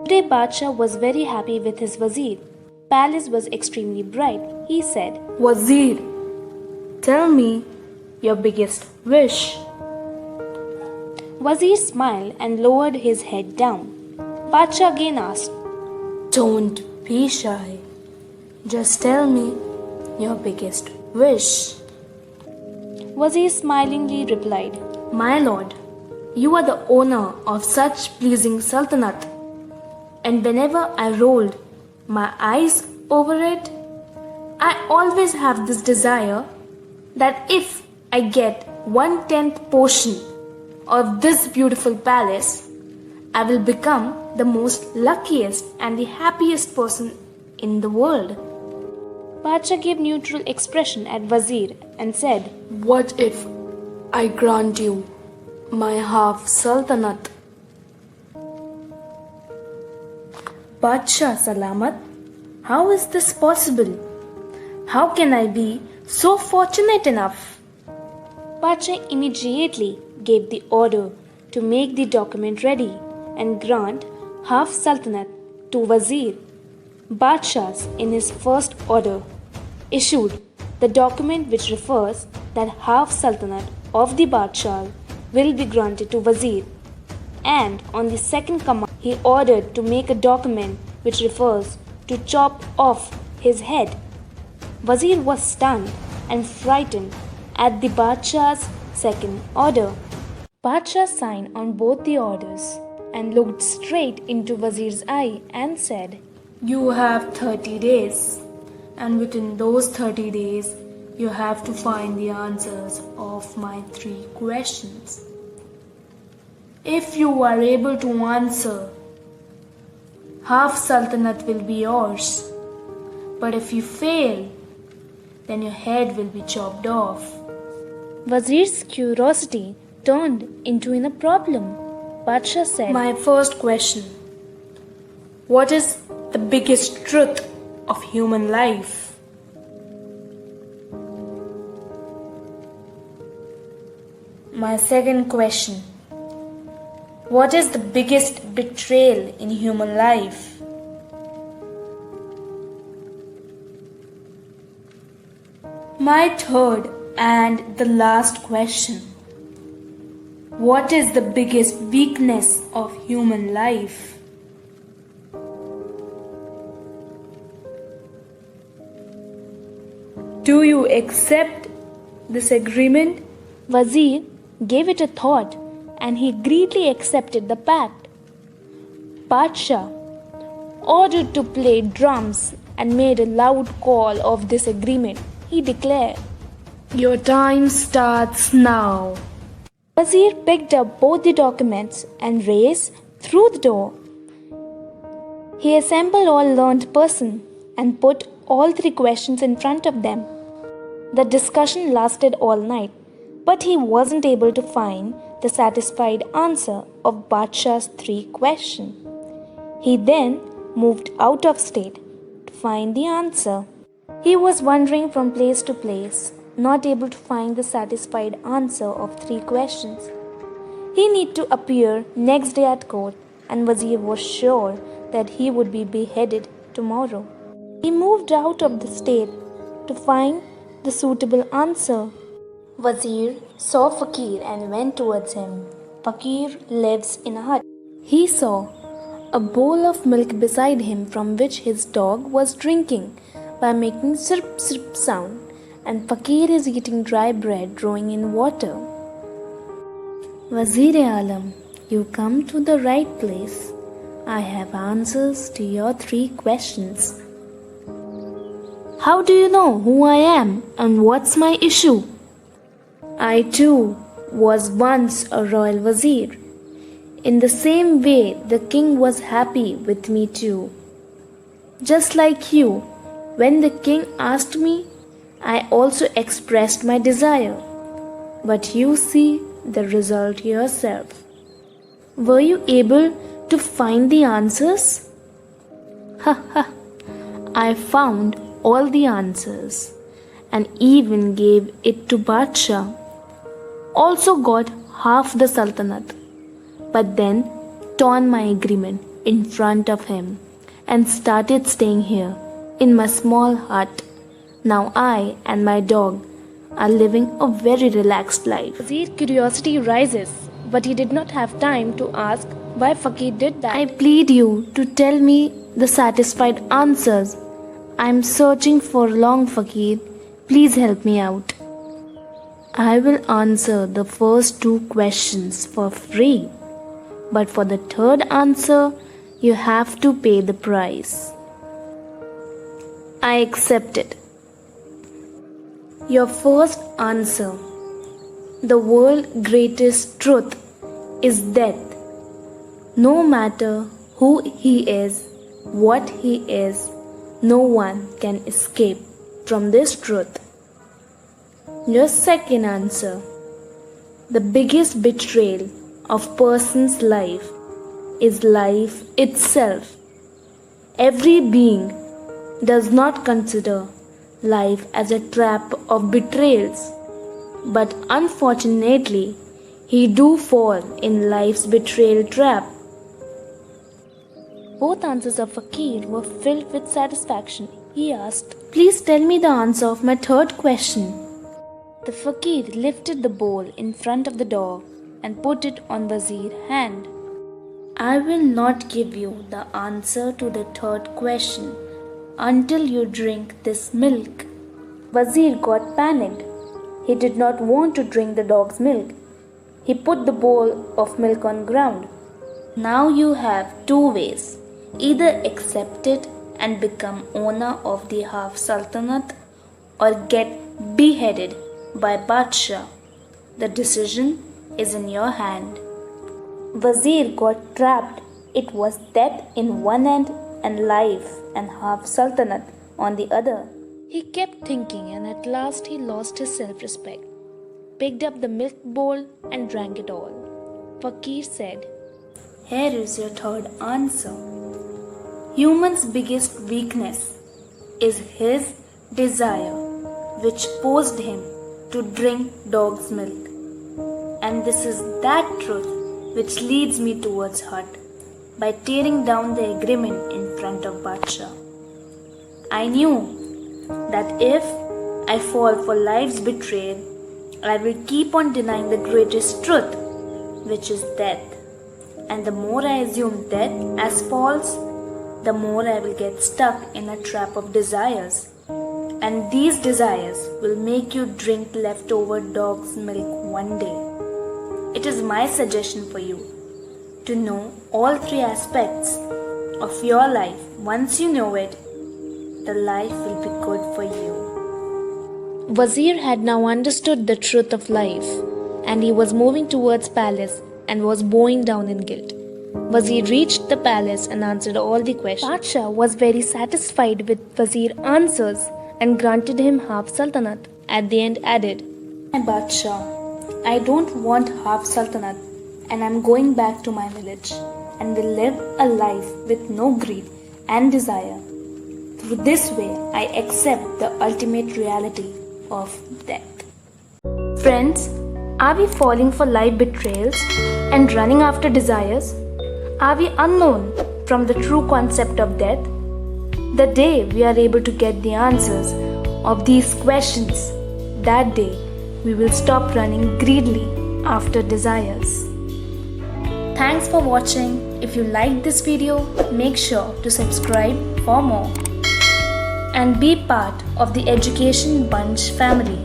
Today Badshah was very happy with his Wazir. Palace was extremely bright. He said, Wazir, tell me your biggest wish. Wazir smiled and lowered his head down. Badshah again asked, Don't be shy. Just tell me your biggest wish. Wazir smilingly replied, My lord, you are the owner of such pleasing sultanate, and whenever I rolled my eyes over it, I always have this desire that if I get 1/10 portion of this beautiful palace, I will become the most luckiest and the happiest person in the world. Badshah gave neutral expression at Wazir and said, What if I grant you my half sultanate? Badshah Salamat, how is this possible? How can I be so fortunate enough? Badshah immediately gave the order to make the document ready and grant half sultanate to Wazir. Badshah, in his first order, issued the document which refers that half sultanate of the Badshah will be granted to Wazir, and on the second command he ordered to make a document which refers to chop off his head. Wazir was stunned and frightened at the Badshah's second order. Badshah signed on both the orders and looked straight into Wazir's eye and said, You have 30 days, and within those 30 days, you have to find the answers of my 3 questions. If you are able to answer, half sultanate will be yours. But if you fail, then your head will be chopped off. Wazir's curiosity turned into a problem. Badshah said, My first question. What is the biggest truth of human life? My second question. What is the biggest betrayal in human life? My third and the last question. What is the biggest weakness of human life? Do you accept this agreement? Wazir gave it a thought and he greedily accepted the pact. Badshah ordered to play drums and made a loud call of this agreement. He declared, Your time starts now. Wazir picked up both the documents and raced through the door. He assembled all learned persons and put all 3 questions in front of them. The discussion lasted all night, but he wasn't able to find the satisfied answer of Badshah's 3 questions. He then moved out of state to find the answer. He was wandering from place to place, not able to find the satisfied answer of 3 questions. He needed to appear next day at court, and Wazir was sure that he would be beheaded tomorrow. He moved out of the state to find the suitable answer. Wazir saw Fakir and went towards him. Fakir lives in a hut. He saw a bowl of milk beside him from which his dog was drinking by making sirp sirp sound, and Fakir is eating dry bread drawing in water. Wazir-e-Alam, you come to the right place. I have answers to your 3 questions. How do you know who I am and what's my issue? I too was once a royal Wazir. In the same way, the king was happy with me too. Just like you, when the king asked me, I also expressed my desire. But you see the result yourself. Were you able to find the answers? Ha ha! I found all the answers and even gave it to Badshah. Also got half the sultanate, but then torn my agreement in front of him and started staying here in my small hut. Now I and my dog are living a very relaxed life. Wazir's curiosity rises, but he did not have time to ask why Fakir did that. I plead you to tell me the satisfied answers. I am searching for long, Fakir. Please help me out. I will answer the first 2 questions for free, but for the third answer, you have to pay the price. I accept it. Your first answer. The world's greatest truth is death. No matter who he is, what he is, no one can escape from this truth. Your second answer. The biggest betrayal of person's life is life itself. Every being does not consider life as a trap of betrayals, but unfortunately, he do fall in life's betrayal trap. Both answers of Fakir were filled with satisfaction. He asked, Please tell me the answer of my third question. The Fakir lifted the bowl in front of the door and put it on Wazir's hand. I will not give you the answer to the third question until you drink this milk. Wazir got panicked. He did not want to drink the dog's milk. He put the bowl of milk on ground. Now you have 2 ways. Either accept it and become owner of the half Sultanate or get beheaded by Badshah. The decision is in your hand. Wazir got trapped. It was death in one end and life and half Sultanate on the other. He kept thinking and at last he lost his self-respect, picked up the milk bowl and drank it all. Fakir said, Here is your third answer. Human's biggest weakness is his desire, which forced him to drink dog's milk. And this is that truth which leads me towards hut by tearing down the agreement in front of Badshah. I knew that if I fall for life's betrayal, I will keep on denying the greatest truth, which is death. And the more I assume death as false, the more I will get stuck in a trap of desires. And these desires will make you drink leftover dog's milk one day. It is my suggestion for you to know all 3 aspects of your life. Once you know it, the life will be good for you. Wazir had now understood the truth of life, and he was moving towards palace and was bowing down in guilt. Wazir reached the palace and answered all the questions. Badshah was very satisfied with Wazir's answers and granted him half Sultanate. At the end added, My Badshah, I don't want half Sultanate and I am going back to my village and will live a life with no greed and desire. Through this way, I accept the ultimate reality of death. Friends, are we falling for life betrayals and running after desires? Are we unknown from the true concept of death? The day we are able to get the answers of these questions, that day we will stop running greedily after desires. Thanks for watching. If you liked this video, make sure to subscribe for more and be part of the Education Bunch family.